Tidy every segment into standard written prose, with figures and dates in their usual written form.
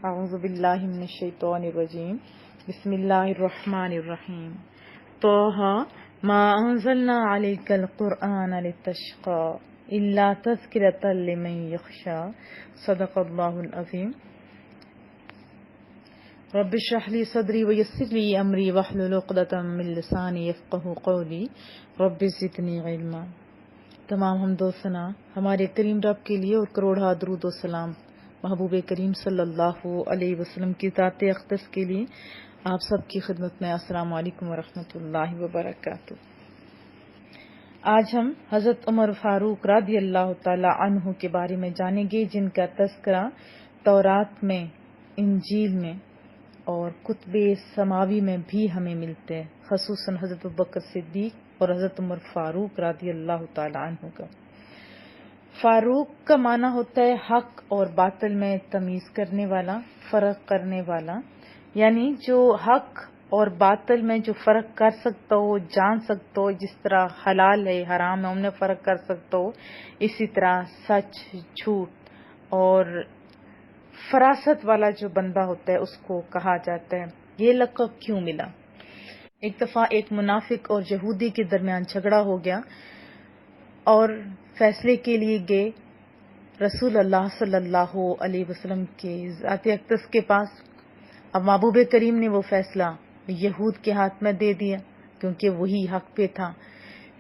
اعوذ باللہ من الشیطان الرجیم بسم اللہ الرحمن الرحیم طه ما انزلنا علیک القرآن لتشقى الا تذکرة لمن یخشى صدق اللہ العظیم رب اشرح لی صدری ویسر لی امری واحلل عقدۃ من لسانی یفقهوا قولی رب زدنی علما۔ تمام حمد و ثنا ہمارے کریم رب کے لیے اور کروڑہ درود و سلام محبوب کریم صلی اللہ علیہ وسلم کی ذات اقدس کے لیے آپ سب کی خدمت میں السلام علیکم ورحمۃ اللہ وبرکاتہ۔ آج ہم حضرت عمر فاروق رضی اللہ تعالی عنہ کے بارے میں جانیں گے، جن کا تذکرہ تورات میں، انجیل میں اور کتب سماوی میں بھی ہمیں ملتے ہیں، خصوصاً حضرت ابوبکر صدیق اور حضرت عمر فاروق رضی اللہ تعالی عنہ کا۔ فاروق کا معنی ہوتا ہے حق اور باطل میں تمیز کرنے والا، فرق کرنے والا، یعنی جو حق اور باطل میں جو فرق کر سکتا ہو، جان سکتا ہو، جس طرح حلال ہے حرام ہے ان میں فرق کر سکتا ہو، اسی طرح سچ جھوٹ اور فراست والا جو بندہ ہوتا ہے اس کو کہا جاتا ہے۔ یہ لقب کیوں ملا؟ ایک دفعہ ایک منافق اور یہودی کے درمیان جھگڑا ہو گیا اور فیصلے کے لیے گئے رسول اللہ صلی اللہ علیہ وسلم کے ذات اقدس کے پاس۔ اب محبوب کریم نے وہ فیصلہ یہود کے ہاتھ میں دے دیا کیونکہ وہی حق پہ تھا۔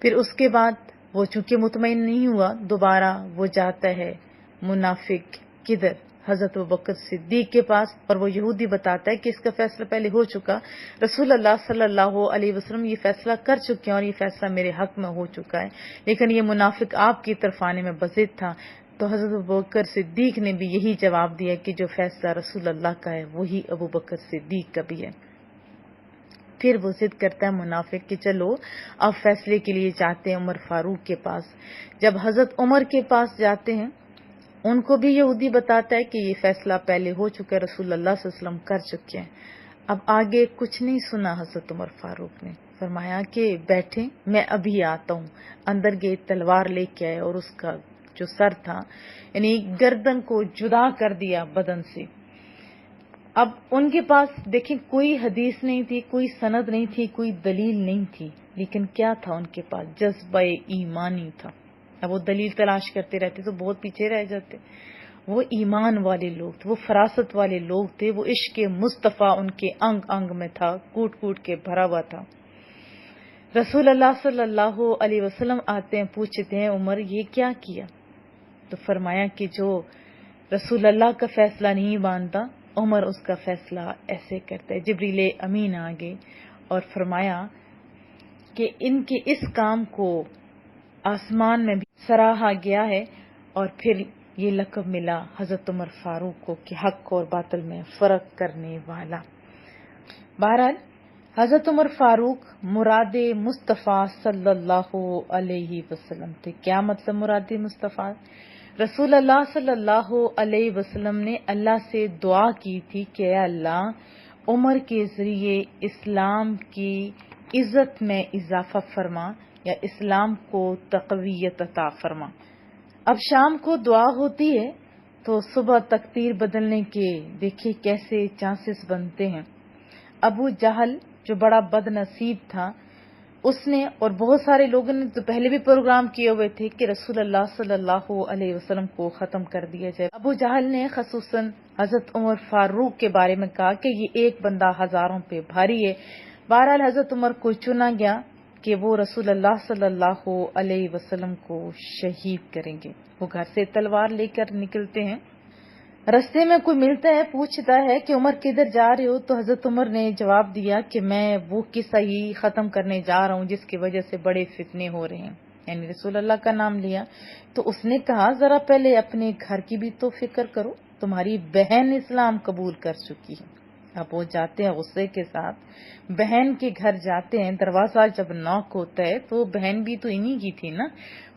پھر اس کے بعد وہ چونکہ مطمئن نہیں ہوا، دوبارہ وہ جاتا ہے منافق کدھر؟ حضرت ابوبکر صدیق کے پاس، اور وہ یہودی بتاتا ہے کہ اس کا فیصلہ پہلے ہو چکا، رسول اللہ صلی اللہ علیہ وسلم یہ فیصلہ کر چکے ہیں اور یہ فیصلہ میرے حق میں ہو چکا ہے، لیکن یہ منافق آپ کی طرف آنے میں بضد تھا۔ تو حضرت ابوبکر صدیق نے بھی یہی جواب دیا کہ جو فیصلہ رسول اللہ کا ہے وہی ابوبکر صدیق کا بھی ہے۔ پھر وہ ضد کرتا ہے منافق کہ چلو اب فیصلے کے لیے جاتے ہیں عمر فاروق کے پاس۔ جب حضرت عمر کے پاس جاتے ہیں، ان کو بھی یہودی بتاتا ہے کہ یہ فیصلہ پہلے ہو چکا ہے، رسول اللہ صلی اللہ علیہ وسلم کر چکے ہیں۔ اب آگے کچھ نہیں سنا حضرت عمر فاروق نے، فرمایا کہ بیٹھیں میں ابھی آتا ہوں۔ اندر گئے، تلوار لے کے آئے اور اس کا جو سر تھا یعنی گردن کو جدا کر دیا بدن سے۔ اب ان کے پاس دیکھیں کوئی حدیث نہیں تھی، کوئی سند نہیں تھی، کوئی دلیل نہیں تھی، لیکن کیا تھا ان کے پاس؟ جذبہ ایمانی تھا۔ اب وہ دلیل تلاش کرتے رہتے تو بہت پیچھے رہ جاتے۔ وہ ایمان والے لوگ تھے، وہ فراست والے لوگ تھے، وہ عشق مصطفیٰ ان کے انگ انگ میں تھا، کوٹ کوٹ کے بھرا ہوا تھا۔ رسول اللہ صلی اللہ علیہ وسلم آتے ہیں، پوچھتے ہیں عمر یہ کیا کیا؟ تو فرمایا کہ جو رسول اللہ کا فیصلہ نہیں مانتا عمر اس کا فیصلہ ایسے کرتا ہے۔ جبریل امین آگے اور فرمایا کہ ان کے اس کام کو آسمان میں بھی سراہا گیا ہے، اور پھر یہ لقب ملا حضرت عمر فاروق کو کہ حق اور باطل میں فرق کرنے والا۔ بہرحال حضرت عمر فاروق مراد مصطفیٰ صلی اللہ علیہ وسلم تھے۔ کیا مطلب مراد مصطفیٰ؟ رسول اللہ صلی اللہ علیہ وسلم نے اللہ سے دعا کی تھی کہ اے اللہ عمر کے ذریعے اسلام کی عزت میں اضافہ فرما یا اسلام کو تقویت عطا فرما۔ اب شام کو دعا ہوتی ہے تو صبح تقدیر بدلنے کے دیکھیے کیسے چانسز بنتے ہیں۔ ابو جہل جو بڑا بد نصیب تھا، اس نے اور بہت سارے لوگوں نے تو پہلے بھی پروگرام کیے ہوئے تھے کہ رسول اللہ صلی اللہ علیہ وسلم کو ختم کر دیا جائے۔ ابو جہل نے خصوصاً حضرت عمر فاروق کے بارے میں کہا کہ یہ ایک بندہ ہزاروں پہ بھاری ہے۔ بہرحال حضرت عمر کو چنا گیا کہ وہ رسول اللہ صلی اللہ علیہ وسلم کو شہید کریں گے۔ وہ گھر سے تلوار لے کر نکلتے ہیں، رستے میں کوئی ملتا ہے، پوچھتا ہے کہ عمر کدھر جا رہے ہو؟ تو حضرت عمر نے جواب دیا کہ میں وہ قصہ ہی ختم کرنے جا رہا ہوں جس کی وجہ سے بڑے فتنے ہو رہے ہیں، یعنی رسول اللہ کا نام لیا۔ تو اس نے کہا ذرا پہلے اپنے گھر کی بھی تو فکر کرو، تمہاری بہن اسلام قبول کر چکی ہے۔ اب وہ جاتے ہیں غصے کے ساتھ، بہن کے گھر جاتے ہیں، دروازہ جب ناک ہوتا ہے تو بہن بھی تو انہی کی تھی نا،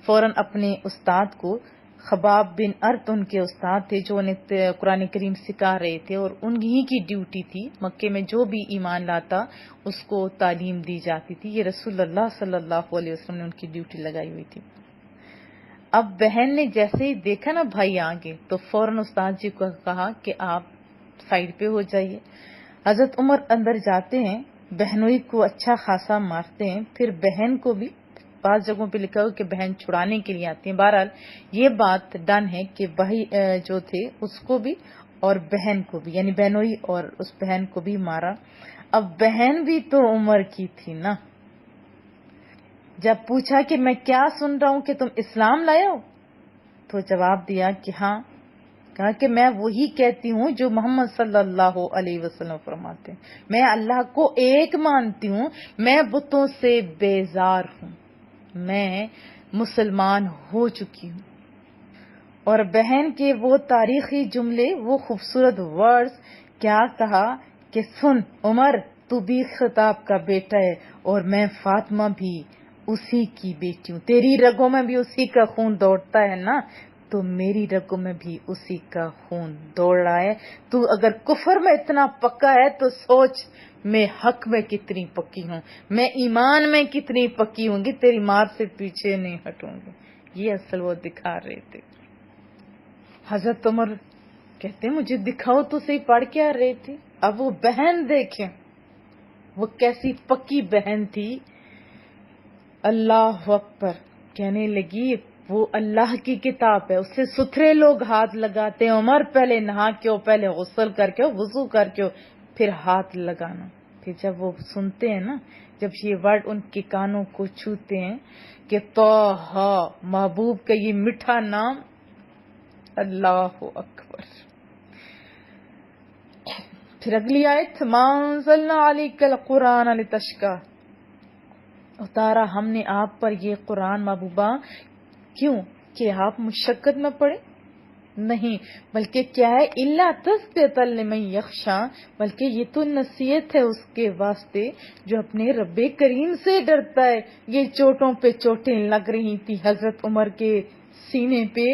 فوراً اپنے استاد کو، خباب بن ارت ان کے استاد تھے جو انہیں قرآن کریم سکھا رہے تھے، اور انہی کی ڈیوٹی تھی مکے میں جو بھی ایمان لاتا اس کو تعلیم دی جاتی تھی۔ یہ رسول اللہ صلی اللہ علیہ وسلم نے ان کی ڈیوٹی لگائی ہوئی تھی۔ اب بہن نے جیسے ہی دیکھا نا بھائی آگے، تو فوراً استاد جی کو کہا کہ آپ سائڈ پہ ہو جائیے. حضرت عمر اندر جاتے ہیں, بہنوئی کو اچھا خاصا مارتے ہیں, پھر بہن کو بھی بعض جگہوں پہ لکھا ہو کہ بہن چھڑانے کے لیے آتی ہیں. بہرحال یہ بات ڈن ہے کہ بھائی جو تھے اس کو بھی اور بہن کو بھی, یعنی بہنوئی اور اس بہن کو بھی مارا. اب بہن بھی تو عمر کی تھی نا. جب پوچھا کہ میں کیا سن رہا ہوں کہ تم اسلام لائے ہو, تو جواب دیا کہ ہاں. کہا کہ میں وہی کہتی ہوں جو محمد صلی اللہ علیہ وسلم فرماتے ہیں, میں اللہ کو ایک مانتی ہوں, میں بتوں سے بیزار ہوں, میں مسلمان ہو چکی ہوں. اور بہن کے وہ تاریخی جملے, وہ خوبصورت ورڈز, کیا کہا کہ سن عمر, تو بھی خطاب کا بیٹا ہے اور میں فاطمہ بھی اسی کی بیٹی ہوں. تیری رگوں میں بھی اسی کا خون دوڑتا ہے نا, تو میری رگوں میں بھی اسی کا خون دوڑ رہا ہے. تو اگر کفر میں اتنا پکا ہے تو سوچ میں حق میں کتنی پکی ہوں, میں ایمان میں کتنی پکی ہوں گی, تیری مار سے پیچھے نہیں ہٹوں گی. یہ اصل وہ دکھا رہے تھے. حضرت عمر کہتے ہیں مجھے دکھاؤ تو صحیح, پڑھ کیا رہے تھے. اب وہ بہن دیکھیں وہ کیسی پکی بہن تھی. اللہ اکبر کہنے لگی وہ اللہ کی کتاب ہے, اس سے ستھرے لوگ ہاتھ لگاتے ہیں. عمر پہلے نہا کے ہو, پہلے غسل کر کے ہو, وضو کر کے ہو, پھر ہاتھ لگانا. پھر جب وہ سنتے ہیں نا, جب یہ ورڈ ان کے کانوں کو چھوتے ہیں کہ طہ, محبوب کا یہ میٹھا نام, اللہ اکبر. پھر اگلی آیت, ما انزلنا علیک القرآن لتشقی, اتارا ہم نے آپ پر یہ قرآن محبوبہ کیوں کہ آپ مشقت میں پڑے نہیں, بلکہ کیا ہے, الا تذکرۃ لمن یخشی, بلکہ یہ تو نصیحت ہے اس کے واسطے جو اپنے رب کریم سے ڈرتا ہے. یہ چوٹوں پہ چوٹیں لگ رہی تھی حضرت عمر کے سینے پہ.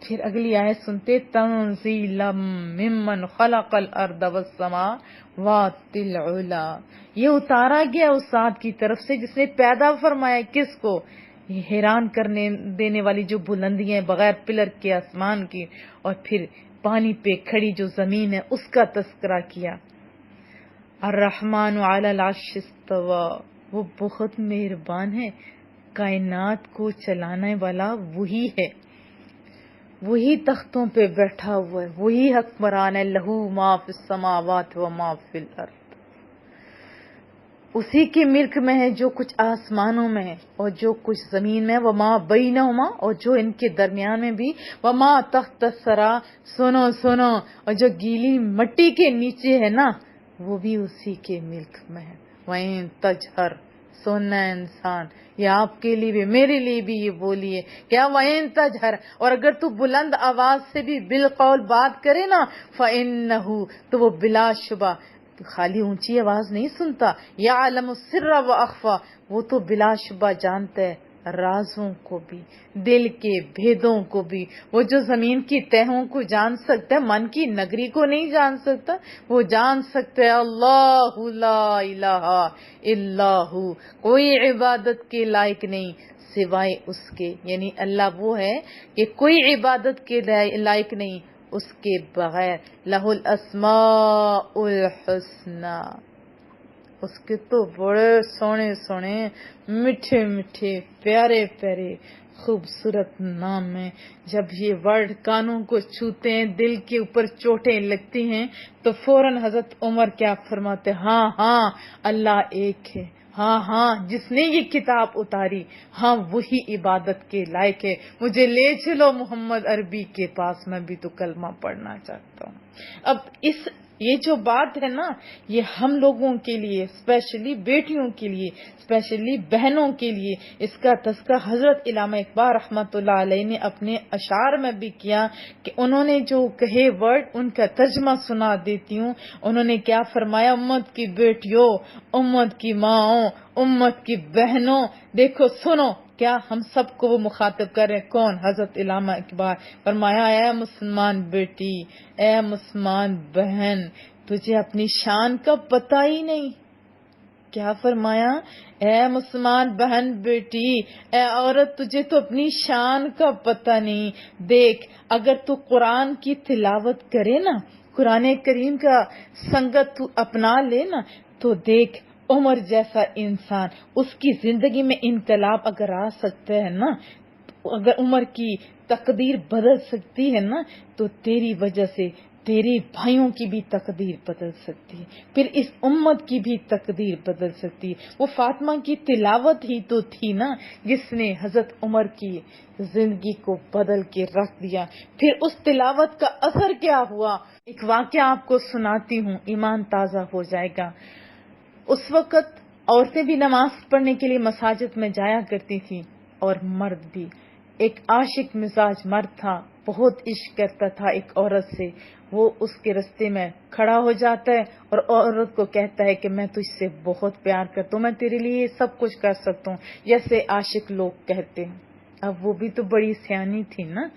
پھر اگلی آیت سنتے, تنزیلا ممن خلق الارض والسماوات العلی, یہ اتارا گیا اس ذات کی طرف سے جس نے پیدا فرمایا کس کو, یہ حیران کرنے دینے والی جو بلندیاں ہیں بغیر پلر کے آسمان کی, اور پھر پانی پہ کھڑی جو زمین ہے اس کا تذکرہ کیا. الرحمن علی العرش استوى, وہ بہت مہربان ہے, کائنات کو چلانے والا وہی ہے, وہی تختوں پہ بیٹھا ہوا ہے, وہی حکمران ہے. لہو ما فی السماوات و ما فی الارض, اسی کے ملک میں ہے جو کچھ آسمانوں میں ہے اور جو کچھ زمین میں, وما بینہما, اور جو ان کے درمیان میں بھی, وما تحت الثری, سنو سنو, اور جو گیلی مٹی کے نیچے ہے نا وہ بھی اسی کے ملک میں ہے. وَإِن تَجْهَرْ, سننا انسان, یہ آپ کے لیے بھی میرے لیے بھی یہ بولیے کیا, وَإِن تَجْهَرْ, اور اگر تو بلند آواز سے بھی بالقول بات کرے نا, فَإِنَّهُ, تو وہ بلا شبہ خالی اونچی آواز نہیں سنتا, یعلم السر واخفی, وہ تو بلا شبہ جانتا ہے رازوں کو بھی, دل کے بھیدوں کو بھی. وہ جو زمین کی تہوں کو جان سکتا ہے, من کی نگری کو نہیں جان سکتا, وہ جان سکتا ہے اللہ لا الہ الا ہو, کوئی عبادت کے لائق نہیں سوائے اس کے, یعنی اللہ وہ ہے کہ کوئی عبادت کے لائق نہیں اس کے بغیر. لہ الاسماء الحسنی, اس کے تو بڑے سونے سونے میٹھے میٹھے پیارے پیارے خوبصورت نام ہیں. جب یہ ورڈ کانوں کو چھوتے ہیں, دل کے اوپر چوٹیں لگتی ہیں, تو فوراً حضرت عمر کیا فرماتے, ہاں ہاں اللہ ایک ہے, ہاں ہاں جس نے یہ کتاب اتاری, ہاں وہی عبادت کے لائق ہے. مجھے لے چلو محمد عربی کے پاس, میں بھی تو کلمہ پڑھنا چاہتا ہوں. اب یہ جو بات ہے نا, یہ ہم لوگوں کے لیے, اسپیشلی بیٹیوں کے لیے, اسپیشلی بہنوں کے لیے, اس کا تذکرہ حضرت علامہ اقبال رحمۃ اللہ علیہ نے اپنے اشعار میں بھی کیا کہ انہوں نے جو کہے ورڈ ان کا ترجمہ سنا دیتی ہوں. انہوں نے کیا فرمایا, امت کی بیٹیوں, امت کی ماؤں, امت کی بہنوں, دیکھو سنو, کیا ہم سب کو وہ مخاطب کر رہے ہیں, کون, حضرت علامہ اقبال. فرمایا اے مسلمان بیٹی, اے مسلمان بہن, تجھے اپنی شان کا پتہ ہی نہیں. کیا فرمایا, اے مسلمان بہن بیٹی, اے عورت, تجھے تو اپنی شان کا پتہ نہیں. دیکھ اگر تو قرآن کی تلاوت کرے نا قرآن کریم کا سنگت تو اپنا لے نا تو دیکھ عمر جیسا انسان، اس کی زندگی میں انقلاب اگر آ سکتا ہے نا، اگر عمر کی تقدیر بدل سکتی ہے نا، تو تیری وجہ سے تیرے بھائیوں کی بھی تقدیر بدل سکتی ہے، پھر اس امت کی بھی تقدیر بدل سکتی ہے۔ وہ فاطمہ کی تلاوت ہی تو تھی نا جس نے حضرت عمر کی زندگی کو بدل کے رکھ دیا۔ پھر اس تلاوت کا اثر کیا ہوا، ایک واقعہ آپ کو سناتی ہوں، ایمان تازہ ہو جائے گا۔ اس وقت عورتیں بھی نماز پڑھنے کے لیے مساجد میں جایا کرتی تھی اور مرد بھی۔ ایک عاشق مزاج مرد تھا، بہت عشق کرتا تھا ایک عورت سے، وہ اس کے راستے میں کھڑا ہو جاتا ہے اور عورت کو کہتا ہے کہ میں تجھ سے بہت پیار کرتا ہوں، میں تیرے لیے سب کچھ کر سکتا ہوں، جیسے عاشق لوگ کہتے ہیں۔ اب وہ بھی تو بڑی سیانی تھی نا،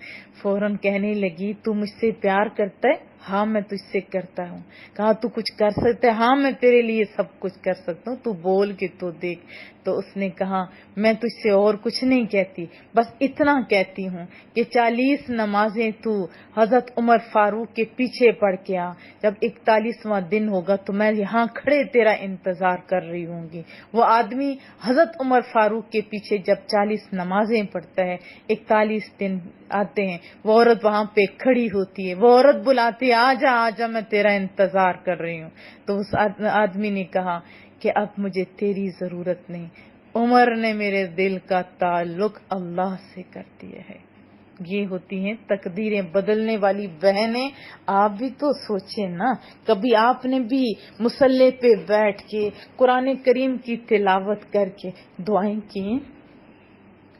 فوراً کہنے لگی تو مجھ سے پیار کرتا ہے؟ ہاں میں تجھ سے کرتا ہوں۔ کہا تو کچھ کر سکتا ہے؟ ہاں میں تیرے لیے سب کچھ کر سکتا ہوں، تو بول کے تو دیکھ۔ تو اس نے کہا میں تجھ سے اور کچھ نہیں کہتی، بس اتنا کہتی ہوں کہ 40 نمازیں تو حضرت عمر فاروق کے پیچھے پڑھ کے آ، جب 41واں دن ہوگا تو میں یہاں کھڑے تیرا انتظار کر رہی ہوں گی۔ وہ آدمی حضرت عمر فاروق کے پیچھے جب 40 نمازیں پڑھتا ہے، 41 دن آتے ہیں، وہ عورت وہاں پہ کھڑی ہوتی ہے، وہ عورت بلاتی ہے آجا آجا میں تیرا انتظار کر رہی ہوں۔ تو اس آدمی نے کہا کہ اب مجھے تیری ضرورت نہیں، عمر نے میرے دل کا تعلق اللہ سے کر دیا ہے۔ یہ ہوتی ہیں تقدیریں بدلنے والی بہنیں۔ آپ بھی تو سوچیں نا، کبھی آپ نے بھی مصلی پہ بیٹھ کے قرآن کریم کی تلاوت کر کے دعائیں کی؟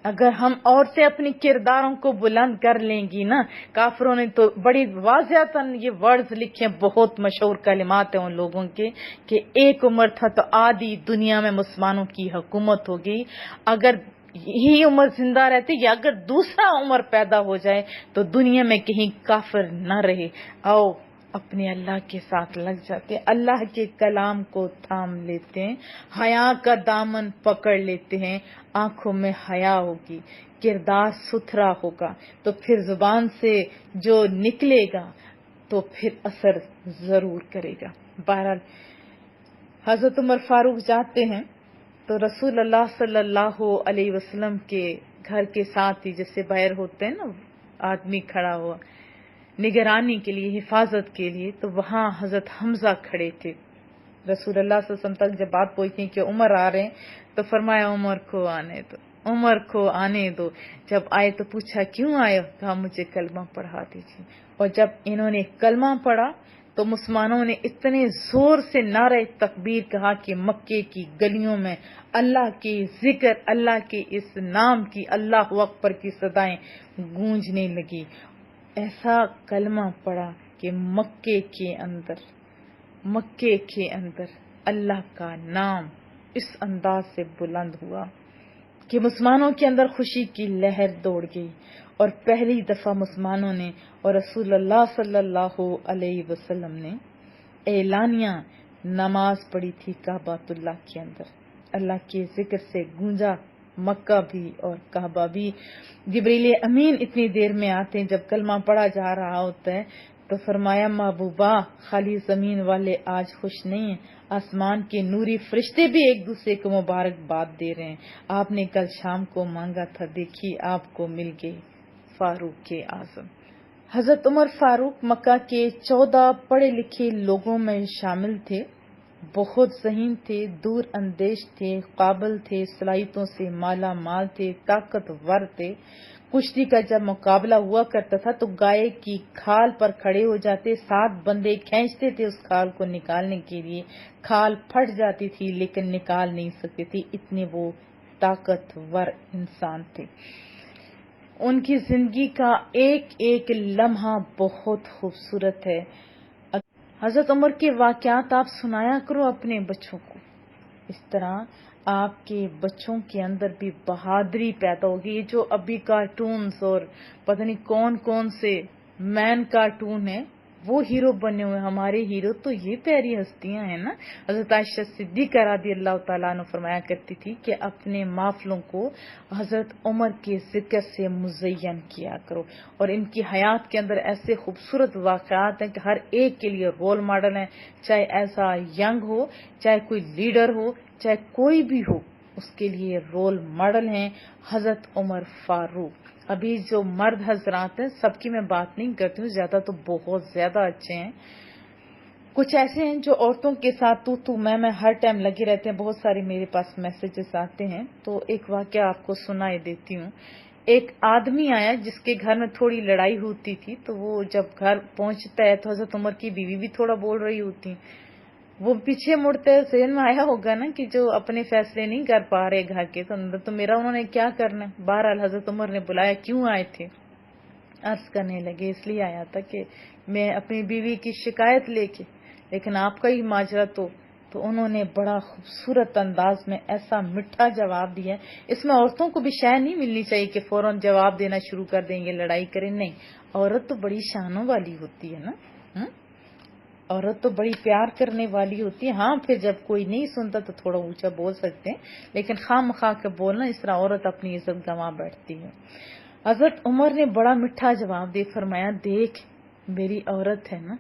اگر ہم عورتیں اپنی کرداروں کو بلند کر لیں گی نا، کافروں نے تو بڑی واضح یہ ورڈز لکھے، بہت مشہور کلمات ہیں ان لوگوں کے، کہ ایک عمر تھا تو آدھی دنیا میں مسلمانوں کی حکومت ہوگی، اگر یہی عمر زندہ رہتے یا اگر دوسرا عمر پیدا ہو جائے تو دنیا میں کہیں کافر نہ رہے۔ آؤ اپنے اللہ کے ساتھ لگ جاتے ہیں، اللہ کے کلام کو تھام لیتے ہیں، حیا کا دامن پکڑ لیتے ہیں، آنکھوں میں حیا ہوگی، کردار ستھرا ہوگا، تو پھر زبان سے جو نکلے گا تو پھر اثر ضرور کرے گا۔ بہرحال حضرت عمر فاروق جاتے ہیں تو رسول اللہ صلی اللہ علیہ وسلم کے گھر کے ساتھ ہی جیسے باہر ہوتے ہیں نا آدمی کھڑا ہوا نگرانی کے لیے، حفاظت کے لیے، تو وہاں حضرت حمزہ کھڑے تھے۔ رسول اللہ صلی اللہ علیہ وسلم تک جب بات پہنچی کہ عمر آ رہے ہیں تو فرمایا عمر کو آنے دو، عمر کو آنے دو۔ جب آئے تو پوچھا کیوں آئے؟ کہا مجھے کلمہ پڑھا دیجیے۔ اور جب انہوں نے کلمہ پڑھا تو مسلمانوں نے اتنے زور سے نعرہ تکبیر کہا کہ مکے کی گلیوں میں اللہ کے ذکر، اللہ کے اس نام کی، اللہ اکبر کی صدائیں گونجنے لگی۔ ایسا کلمہ پڑھا کہ مکے کے اندر اللہ کا نام اس انداز سے بلند ہوا کہ مسلمانوں کے اندر خوشی کی لہر دوڑ گئی، اور پہلی دفعہ مسلمانوں نے اور رسول اللہ صلی اللہ علیہ وسلم نے اعلانیہ نماز پڑھی تھی کعبۃ اللہ کے اندر۔ اللہ کے ذکر سے گونجا مکہ بھی اور کعبہ بھی۔ جبریل امین اتنی دیر میں آتے ہیں، جب کلمہ پڑھا جا رہا ہوتا ہے تو فرمایا محبوبہ خالی زمین والے آج خوش نہیں ہیں، آسمان کے نوری فرشتے بھی ایک دوسرے کو مبارکباد دے رہے ہیں، آپ نے کل شام کو مانگا تھا، دیکھیے آپ کو مل گئی۔ فاروق اعظم حضرت عمر فاروق مکہ کے 14 پڑھے لکھے لوگوں میں شامل تھے، بہت ذہین تھے، دور اندیش تھے، قابل تھے، صلاحیتوں سے مالا مال تھے، طاقتور تھے۔ کشتی کا جب مقابلہ ہوا کرتا تھا تو گائے کی کھال پر کھڑے ہو جاتے، 7 بندے کھینچتے تھے اس کھال کو نکالنے کے لیے، کھال پھٹ جاتی تھی لیکن نکال نہیں سکتے تھے، اتنے وہ طاقتور انسان تھے۔ ان کی زندگی کا ایک ایک لمحہ بہت خوبصورت ہے۔ حضرت عمر کے واقعات آپ سنایا کرو اپنے بچوں کو، اس طرح آپ کے بچوں کے اندر بھی بہادری پیدا ہوگی۔ جو ابھی کارٹونز اور پتہ نہیں کون کون سے مین کارٹون ہیں وہ ہیرو بنے ہوئے ہمارے ہیرو تو یہ پیاری ہستیاں ہیں نا. حضرت عائشہ صدیقہ رضی اللہ تعالیٰ عنہ فرمایا کرتی تھی کہ اپنے محفلوں کو حضرت عمر کے ذکر سے مزین کیا کرو, اور ان کی حیات کے اندر ایسے خوبصورت واقعات ہیں کہ ہر ایک کے لیے رول ماڈل ہیں, چاہے ایسا ینگ ہو, چاہے کوئی لیڈر ہو, چاہے کوئی بھی ہو, اس کے لیے رول ماڈل ہیں حضرت عمر فاروق. ابھی جو مرد حضرات ہیں سب کی میں بات نہیں کرتی ہوں, زیادہ تو بہت زیادہ اچھے ہیں, کچھ ایسے ہیں جو عورتوں کے ساتھ تو میں ہر ٹائم لگے رہتے ہیں. بہت سارے میرے پاس میسیجز آتے ہیں, تو ایک واقعہ آپ کو سنائی دیتی ہوں. ایک آدمی آیا جس کے گھر میں تھوڑی لڑائی ہوتی تھی, تو وہ جب گھر پہنچتا ہے تو حضرت عمر کی بیوی بھی تھوڑا بول رہی ہوتی, وہ پیچھے مڑتے ذہن میں آیا ہوگا نا کہ جو اپنے فیصلے نہیں کر پا رہے گھر کے, تو اندر تو میرا انہوں نے کیا کرنا. بہرحال حضرت عمر نے بلایا, کیوں آئے تھے؟ عرض کرنے لگے اس لیے آیا تھا کہ میں اپنی بیوی کی شکایت لے کے, لیکن آپ کا ہی ماجرا تو انہوں نے بڑا خوبصورت انداز میں ایسا میٹھا جواب دیا. اس میں عورتوں کو بھی شے نہیں ملنی چاہیے کہ فوراً جواب دینا شروع کر دیں گے, لڑائی کریں, نہیں. عورت تو بڑی شانوں والی ہوتی ہے نا, عورت تو بڑی پیار کرنے والی ہوتی ہے. ہاں پھر جب کوئی نہیں سنتا تو تھوڑا اونچا بول سکتے ہیں, لیکن خواہ مخواہ کے بولنا, اس طرح عورت اپنی عزت گنوا بیٹھتی ہے. حضرت عمر نے بڑا میٹھا جواب دے فرمایا, دیکھ میری عورت ہے نا,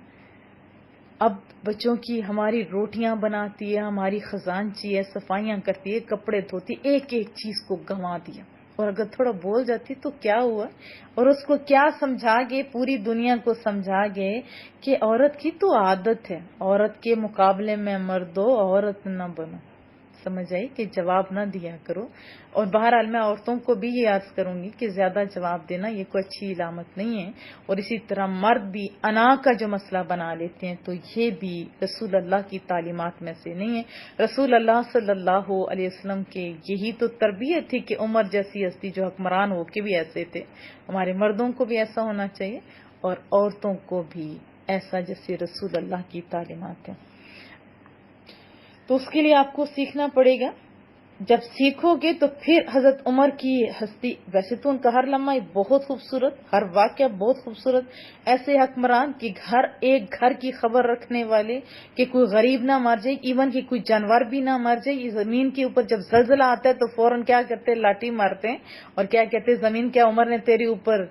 اب بچوں کی ہماری روٹیاں بناتی ہے, ہماری خزانچی ہے, صفائیاں کرتی ہے, کپڑے دھوتی, ایک ایک چیز کو گنوا دیا, اور اگر تھوڑا بول جاتی تو کیا ہوا, اور اس کو کیا سمجھا گے, پوری دنیا کو سمجھا گے کہ عورت کی تو عادت ہے, عورت کے مقابلے میں مردو عورت نہ بنو. سمجھ آئی کہ جواب نہ دیا کرو. اور بہرحال میں عورتوں کو بھی یہ عرض کروں گی کہ زیادہ جواب دینا یہ کوئی اچھی علامت نہیں ہے, اور اسی طرح مرد بھی انا کا جو مسئلہ بنا لیتے ہیں تو یہ بھی رسول اللہ کی تعلیمات میں سے نہیں ہے. رسول اللہ صلی اللہ علیہ وسلم کے یہی تو تربیت تھی کہ عمر جیسی ہستی جو حکمران ہو کے بھی ایسے تھے. ہمارے مردوں کو بھی ایسا ہونا چاہیے, اور عورتوں کو بھی ایسا جیسے رسول اللہ کی تعلیمات ہیں. تو اس کے لیے آپ کو سیکھنا پڑے گا. جب سیکھو گے تو پھر حضرت عمر کی ہستی, ویسے تو ان کا ہر لمحہ بہت خوبصورت, ہر واقعہ بہت خوبصورت, ایسے حکمران کہ ہر ایک گھر کی خبر رکھنے والے, کہ کوئی غریب نہ مر جائے, ایون کہ کوئی جانور بھی نہ مر جائے. زمین کے اوپر جب زلزلہ آتا ہے تو فوراً کیا کرتے ہیں, لاٹھی مارتے ہیں, اور کیا کہتے ہیں, زمین کیا عمر نے تیرے اوپر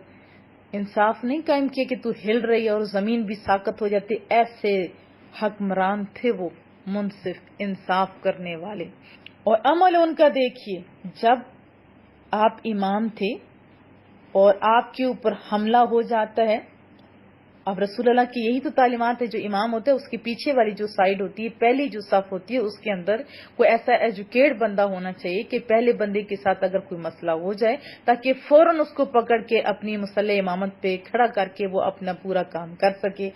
انصاف نہیں قائم کیا کہ تو ہل رہی, اور زمین بھی ساکت ہو جاتی. ایسے حکمران تھے وہ, منصف, انصاف کرنے والے. اور عمل ان کا دیکھیے, جب آپ امام تھے اور آپ کے اوپر حملہ ہو جاتا ہے, اب رسول اللہ کی یہی تو تعلیمات ہے, جو امام ہوتا ہے اس کے پیچھے والی جو سائیڈ ہوتی ہے, پہلی جو صف ہوتی ہے, اس کے اندر کوئی ایسا ایجوکیٹ بندہ ہونا چاہیے کہ پہلے بندے کے ساتھ اگر کوئی مسئلہ ہو جائے تاکہ فوراً اس کو پکڑ کے اپنی مسلح امامت پہ کھڑا کر کے وہ اپنا پورا کام کر سکے.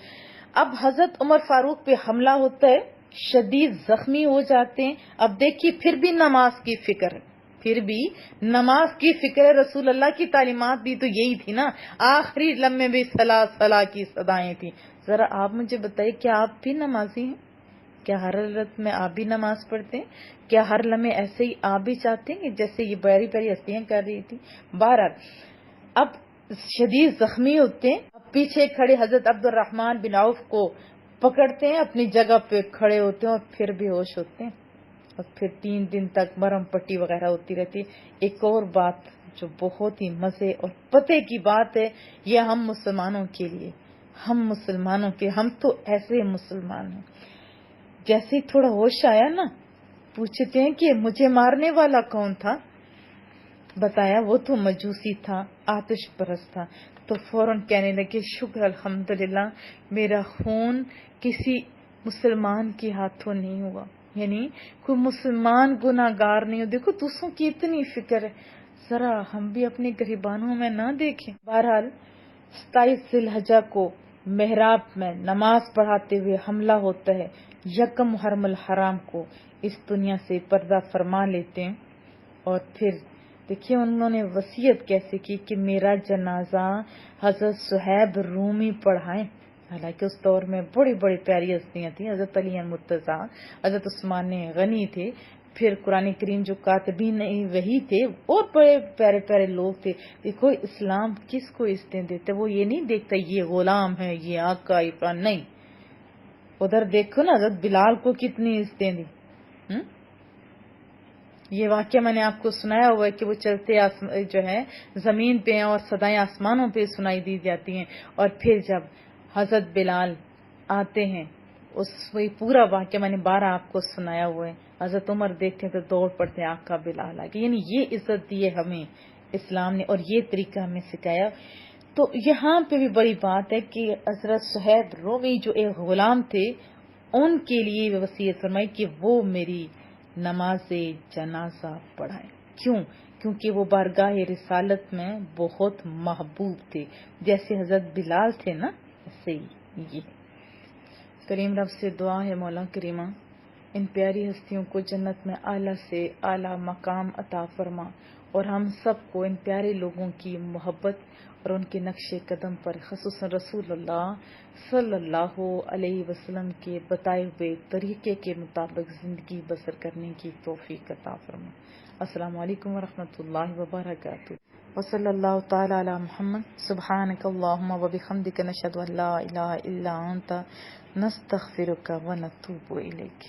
اب حضرت عمر فاروق پہ حملہ ہوتا ہے, شدید زخمی ہو جاتے ہیں. اب دیکھیے پھر بھی نماز کی فکر ہے, پھر بھی نماز کی فکر ہے. رسول اللہ کی تعلیمات بھی تو یہی تھی نا, آخری لمحے بھی صلاح صلاح کی صدایں تھیں. ذرا آپ مجھے بتائیے, کیا آپ بھی نمازی ہیں؟ کیا ہر حالت میں آپ بھی نماز پڑھتے ہیں؟ کیا ہر لمحے ایسے ہی آپ بھی چاہتے ہیں جیسے یہ پیاری پیاری ہستیاں کر رہی تھی؟ بہرحال اب شدید زخمی ہوتے ہیں, اب پیچھے کھڑے حضرت عبد الرحمن بن عوف کو پکڑتے ہیں, اپنی جگہ پہ کھڑے ہوتے ہیں, اور پھر بے ہوش ہوتے ہیں, اور پھر 3 دن تک مرہم پٹی وغیرہ ہوتی رہتی ہے. ایک اور بات جو بہت ہی مزے اور پتے کی بات ہے, یہ ہم مسلمانوں کے لیے, ہم مسلمانوں کے, ہم تو ایسے مسلمان ہیں, جیسے ہی تھوڑا ہوش آیا نا, پوچھتے ہیں کہ مجھے مارنے والا کون تھا؟ بتایا وہ تو مجوسی تھا, آتش پرست تھا. تو فوراً کہنے لگے شکر الحمدللہ میرا خون کسی مسلمان کے ہاتھوں نہیں ہوا, یعنی کوئی مسلمان گناہگار نہیں ہو. دیکھو دوسروں کی اتنی فکر ہے, ذرا ہم بھی اپنے گریبانوں میں نہ دیکھیں. بہرحال 27 ذی الحجہ کو محراب میں نماز پڑھاتے ہوئے حملہ ہوتا ہے. 1 محرم الحرام کو اس دنیا سے پردہ فرما لیتے ہیں. اور پھر دیکھیے انہوں نے وصیت کیسے کی کہ میرا جنازہ حضرت صہیب رومی پڑھائیں. حالانکہ اس دور میں بڑی بڑی پیاری ہستیاں تھیں, حضرت علی مرتضیٰ, حضرت عثمان غنی تھے, پھر قرآن کریم جو کاتبین وہی تھے اور بڑے پیارے پیارے لوگ تھے. دیکھو اسلام کس کو عزتیں دیتے، وہ یہ نہیں دیکھتا یہ غلام ہے یہ آقا عرفان، نہیں. ادھر دیکھو نا حضرت بلال کو کتنی عزتیں دی. یہ واقعہ میں نے آپ کو سنایا ہوا ہے کہ وہ چلتے جو ہے زمین پہ ہیں اور صدائیں آسمانوں پہ سنائی دی جاتی ہیں، اور پھر جب حضرت بلال آتے ہیں اس وہی پورا واقعہ میں نے 12 آپ کو سنایا ہوا ہے. حضرت عمر دیکھتے ہیں تو دوڑ پڑتے ہیں آقا بلال آگے. یعنی یہ عزت دی ہے ہمیں اسلام نے اور یہ طریقہ ہمیں سکھایا. تو یہاں پہ بھی بڑی بات ہے کہ حضرت صہیب رومی جو ایک غلام تھے ان کے لیے وصیت فرمائی کہ وہ میری نماز جنازہ پڑھائیں. کیوں؟ کیونکہ وہ بارگاہ رسالت میں بہت محبوب تھے، جیسے حضرت بلال تھے نا ایسے ہی یہ. کریم رب سے دعا ہے مولا کریمہ ان پیاری ہستیوں کو جنت میں اعلیٰ سے اعلیٰ مقام عطا فرما، اور ہم سب کو ان پیارے لوگوں کی محبت اور ان کے نقش قدم پر خصوصاً رسول اللہ صلی اللہ علیہ وسلم کے بتائے ہوئے طریقے کے مطابق زندگی بسر کرنے کی توفیق عطا فرما. السلام علیکم ورحمۃ اللہ وبرکاتہ. وصلی اللہ تعالی علی محمد. سبحانک اللہم وبحمدک نشہد ان لا الہ الا انت نستغفرک ونتوب الیک.